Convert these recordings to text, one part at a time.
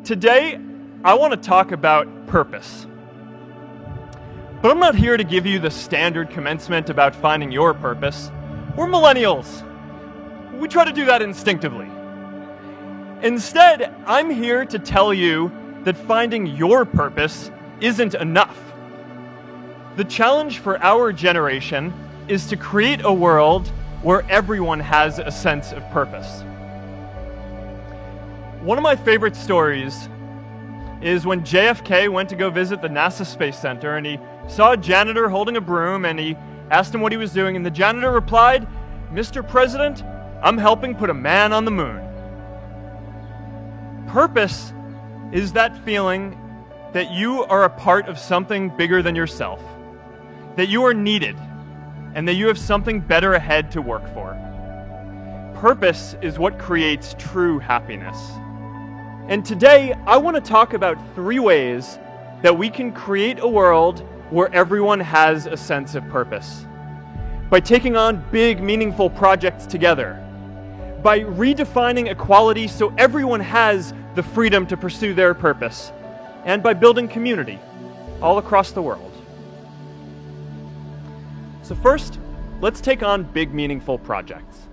Today, I want to talk about purpose. But I'm not here to give you the standard commencement about finding your purpose. We're millennials. We try to do that instinctively. Instead, I'm here to tell you that finding your purpose isn't enough. The challenge for our generation is to create a world where everyone has a sense of purpose. One of my favorite stories is when JFK went to go visit the NASA Space Center, and he saw a janitor holding a broom, and he asked him what he was doing, and the janitor replied, "Mr. President, I'm helping put a man on the moon." Purpose is that feeling that you are a part of something bigger than yourself, that you are needed, and that you have something better ahead to work for. Purpose is what creates true happiness. And today, I want to talk about 3 ways that we can create a world where everyone has a sense of purpose. By taking on big, meaningful projects together. By redefining equality so everyone has the freedom to pursue their purpose. And by building community all across the world. So first, let's take on big, meaningful projects.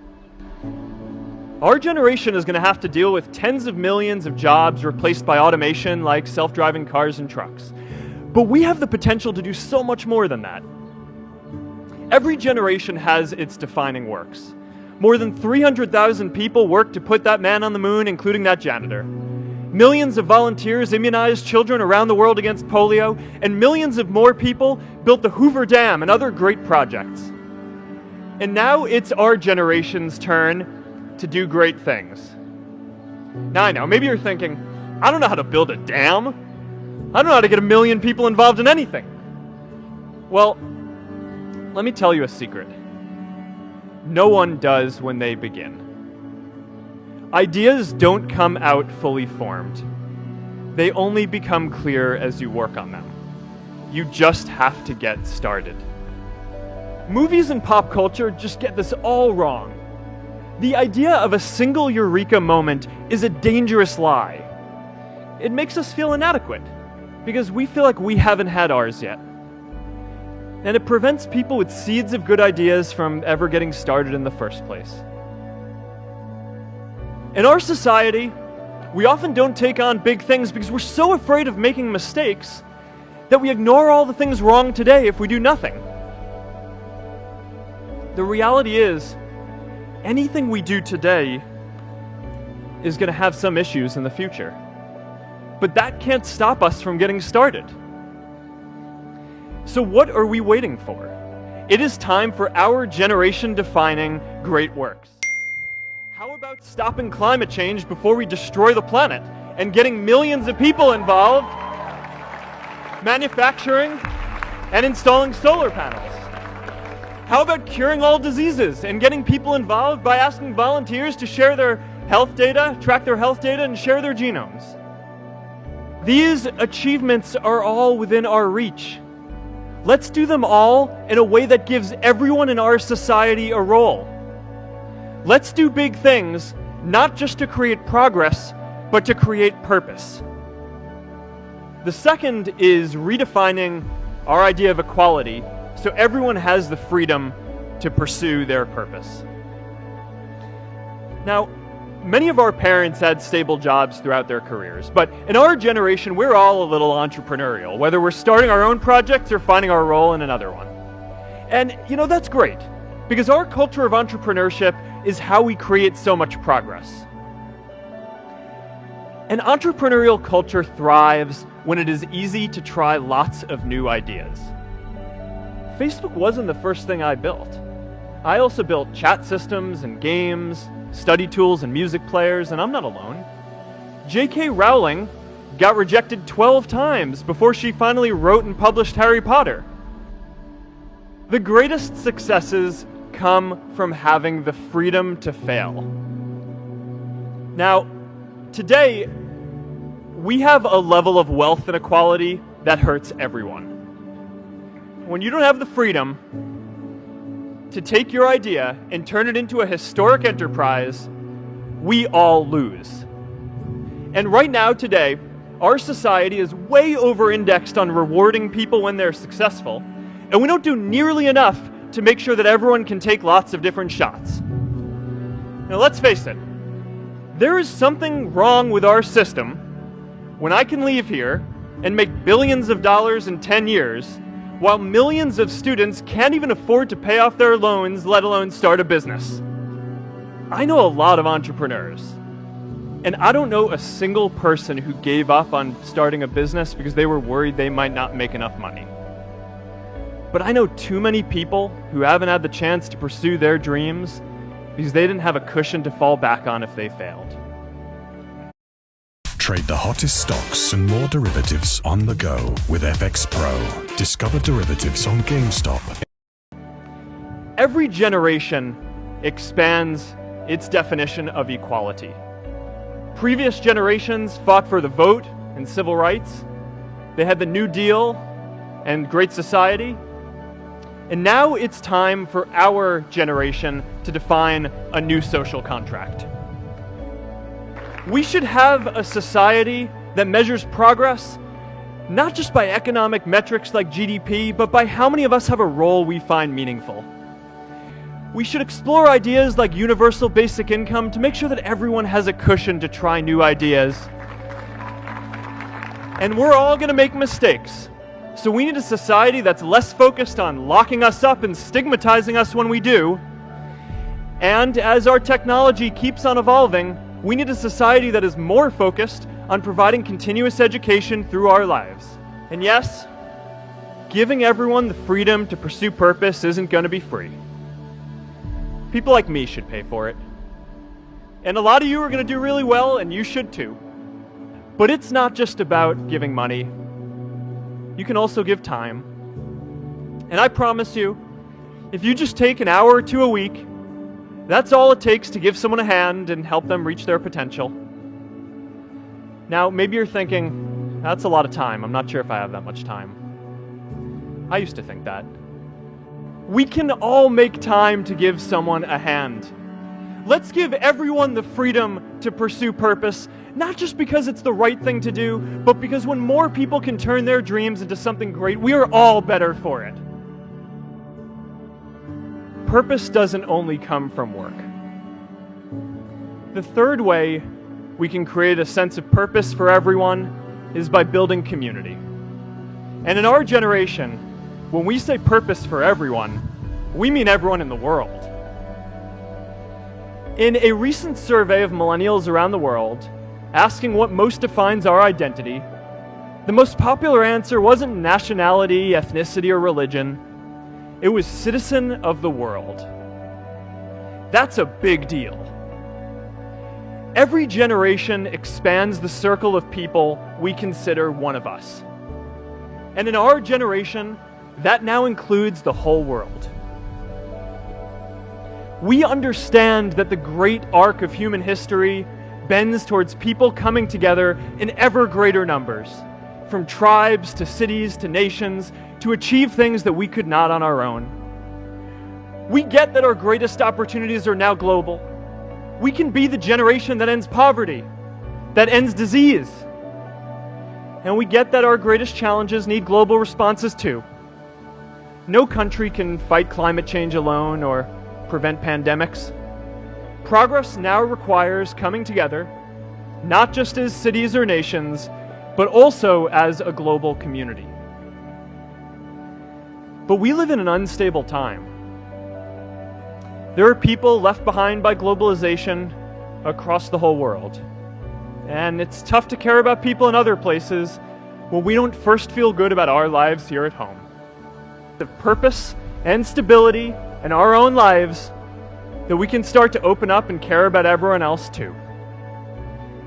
Our generation is going to have to deal with tens of millions of jobs replaced by automation like self-driving cars and trucks. But we have the potential to do so much more than that. Every generation has its defining works. More than 300,000 people worked to put that man on the moon, including that janitor. Millions of volunteers immunized children around the world against polio, and millions of more people built the Hoover Dam and other great projects. And now it's our generation's turn to do great things. Now I know, maybe you're thinking, I don't know how to build a dam. I don't know how to get 1 million people involved in anything. Well, let me tell you a secret. No one does when they begin. Ideas don't come out fully formed. They only become clear as you work on them. You just have to get started. Movies and pop culture just get this all wrong. The idea of a single eureka moment is a dangerous lie. It makes us feel inadequate because we feel like we haven't had ours yet. And it prevents people with seeds of good ideas from ever getting started in the first place. In our society, we often don't take on big things because we're so afraid of making mistakes that we ignore all the things wrong today if we do nothing. The reality is, anything we do today is going to have some issues in the future. But that can't stop us from getting started. So what are we waiting for? It is time for our generation-defining great works. How about stopping climate change before we destroy the planet and getting millions of people involved, manufacturing and installing solar panels? How about curing all diseases and getting people involved by asking volunteers to share their health data, track their health data, and share their genomes? These achievements are all within our reach. Let's do them all in a way that gives everyone in our society a role. Let's do big things, not just to create progress, but to create purpose. The second is redefining our idea of equality so everyone has the freedom to pursue their purpose. Now, many of our parents had stable jobs throughout their careers, but in our generation, we're all a little entrepreneurial, whether we're starting our own projects or finding our role in another one. And, that's great, because our culture of entrepreneurship is how we create so much progress. An entrepreneurial culture thrives when it is easy to try lots of new ideas. Facebook wasn't the first thing I built. I also built chat systems and games, study tools and music players, and I'm not alone. J.K. Rowling got rejected 12 times before she finally wrote and published Harry Potter. The greatest successes come from having the freedom to fail. Now, today, we have a level of wealth inequality that hurts everyone. When you don't have the freedom to take your idea and turn it into a historic enterprise, we all lose. And right now, today, our society is way over-indexed on rewarding people when they're successful, and we don't do nearly enough to make sure that everyone can take lots of different shots. Now, let's face it, there is something wrong with our system when I can leave here and make billions of dollars in 10 years, while millions of students can't even afford to pay off their loans, let alone start a business. I know a lot of entrepreneurs, and I don't know a single person who gave up on starting a business because they were worried they might not make enough money. But I know too many people who haven't had the chance to pursue their dreams because they didn't have a cushion to fall back on if they failed. Trade the hottest stocks and more derivatives on the go with FX Pro. Discover derivatives on GameStop. Every generation expands its definition of equality. Previous generations fought for the vote and civil rights. They had the New Deal and Great Society. And now it's time for our generation to define a new social contract. We should have a society that measures progress not just by economic metrics like GDP, but by how many of us have a role we find meaningful. We should explore ideas like universal basic income to make sure that everyone has a cushion to try new ideas. And we're all going to make mistakes. So we need a society that's less focused on locking us up and stigmatizing us when we do. And as our technology keeps on evolving, we need a society that is more focused on providing continuous education through our lives. And yes, giving everyone the freedom to pursue purpose isn't going to be free. People like me should pay for it. And a lot of you are going to do really well, and you should too. But it's not just about giving money. You can also give time. And I promise you, if you just take an hour or two a week, that's all it takes to give someone a hand and help them reach their potential. Now, maybe you're thinking, that's a lot of time. I'm not sure if I have that much time. I used to think that. We can all make time to give someone a hand. Let's give everyone the freedom to pursue purpose, not just because it's the right thing to do, but because when more people can turn their dreams into something great, we are all better for it. Purpose doesn't only come from work. The third way we can create a sense of purpose for everyone is by building community. And in our generation, when we say purpose for everyone, we mean everyone in the world. In a recent survey of millennials around the world, asking what most defines our identity, the most popular answer wasn't nationality, ethnicity, or religion. It was citizen of the world. That's a big deal. Every generation expands the circle of people we consider one of us. And in our generation, that now includes the whole world. We understand that the great arc of human history bends towards people coming together in ever greater numbers, from tribes to cities to nations, to achieve things that we could not on our own. We get that our greatest opportunities are now global. We can be the generation that ends poverty, that ends disease. And we get that our greatest challenges need global responses too. No country can fight climate change alone or prevent pandemics. Progress now requires coming together, not just as cities or nations, but also as a global community. But we live in an unstable time. There are people left behind by globalization across the whole world. And it's tough to care about people in other places when we don't first feel good about our lives here at home. The purpose and stability in our own lives, that we can start to open up and care about everyone else too.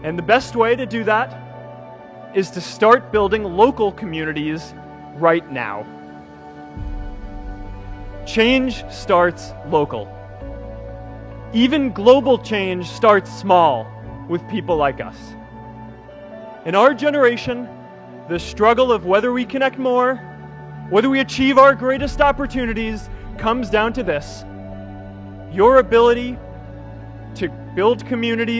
And the best way to do that is to start building local communities right now. Change starts local. Even global change starts small with people like us. In our generation, the struggle of whether we connect more, whether we achieve our greatest opportunities, comes down to this: your ability to build communities